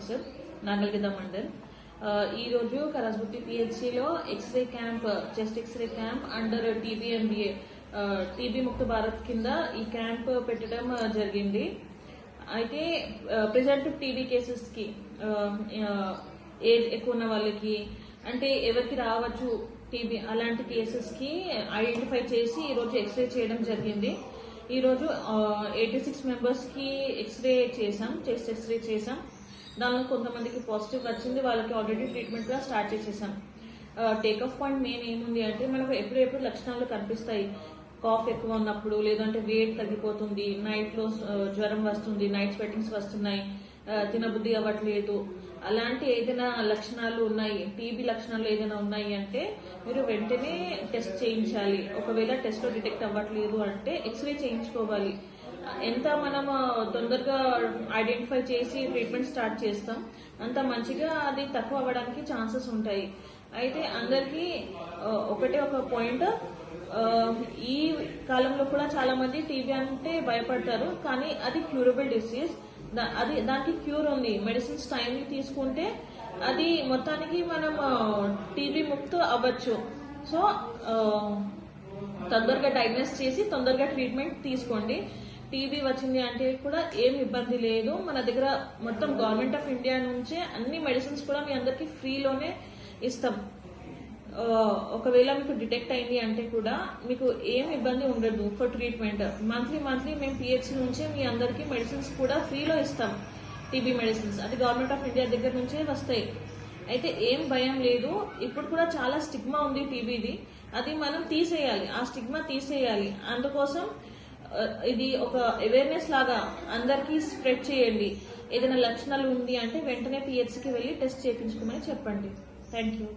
Officer నాగల్గిద Mandal. ఈ రోజు కరాజ్బుట్టి పిహెచ్సిలో x ray camp, chest x ray camp under టీబీఎంబీఏ టీబీ ముక్త భారత్ కింద ఈ క్యాంప్ పెట్టడం జరిగింది. అయితే ప్రిజెంటివ్ టీబీ కేసెస్ కి ఏజ్ ఎక్కువ ఉన్న వాళ్ళకి అంటే ఎవరికి రావచ్చు టీబీ అలాంటి కేసెస్ కి ఐడెంటిఫై చేసి ఈ రోజు ఎక్స్రే చేయడం జరిగింది. ఈ రోజు 86 మెంబర్స్ కి ఎక్స్రే చేసాం, చెస్ట్ ఎక్స్రే చేసాం. దానిలో కొంతమందికి పాజిటివ్ వచ్చింది, వాళ్ళకి ఆల్రెడీ ట్రీట్మెంట్ కూడా స్టార్ట్ చేసేసాం. టేక్ ఆఫ్ పాయింట్ మెయిన్ ఏముంది అంటే మనకు ఎప్పుడెప్పుడు లక్షణాలు కనిపిస్తాయి. కాఫ్ ఎక్కువ ఉన్నప్పుడు, లేదంటే వెయిట్ తగ్గిపోతుంది, నైట్ లో జ్వరం వస్తుంది, నైట్ స్వెటింగ్స్ వస్తున్నాయి, తినబుద్ధి అవ్వట్లేదు, అలాంటి ఏదైనా లక్షణాలు ఉన్నాయి, టీబీ లక్షణాలు ఏదైనా ఉన్నాయి అంటే మీరు వెంటనే టెస్ట్ చేయించాలి. ఒకవేళ టెస్ట్ లో డిటెక్ట్ అవ్వట్లేదు అంటే ఎక్స్రే చేయించుకోవాలి. ఎంత మనం తొందరగా ఐడెంటిఫై చేసి ట్రీట్మెంట్ స్టార్ట్ చేస్తాం అంత మంచిగా అది తక్కువ అవ్వడానికి ఛాన్సెస్ ఉంటాయి. అయితే అందరికీ ఒకటే ఒక పాయింట్, ఈ కాలంలో కూడా చాలా మంది టీబీ అంటే భయపడతారు, కానీ అది క్యూరబుల్ డిసీజ్. దానికి క్యూర్ ఉంది. మెడిసిన్స్ టైం తీసుకుంటే అది మొత్తానికి మనం టీబీ ముక్త అవ్వచ్చు. సో తొందరగా డయాగ్నోస్ చేసి తొందరగా ట్రీట్మెంట్ తీసుకోండి. టీబీ వచ్చింది అంటే కూడా ఏం ఇబ్బంది లేదు. మన దగ్గర మొత్తం గవర్నమెంట్ ఆఫ్ ఇండియా నుంచే అన్ని మెడిసిన్స్ కూడా మీ అందరికి ఫ్రీలోనే ఇస్తాం. ఒకవేళ మీకు డిటెక్ట్ అయింది అంటే కూడా మీకు ఏం ఇబ్బంది ఉండదు ఫర్ ట్రీట్మెంట్. మంత్లీ మేము పిహెచ్సి నుంచే మీ అందరికి మెడిసిన్స్ కూడా ఫ్రీలో ఇస్తాం. టీబీ మెడిసిన్స్ అది గవర్నమెంట్ ఆఫ్ ఇండియా దగ్గర నుంచే వస్తాయి. అయితే ఏం భయం లేదు. ఇప్పుడు కూడా చాలా స్టిగ్మా ఉంది టీబీది, అది మనం తీసేయాలి, ఆ స్టిగ్మా తీసేయాలి. అందుకోసం ఇది ఒక అవేర్నెస్ లాగా అందరికీ స్ప్రెడ్ చేయండి. ఏదైనా లక్షణాలు ఉంది అంటే వెంటనే పిహెచ్సికి వెళ్ళి టెస్ట్ చేయించుకోమని చెప్పండి. Thank you.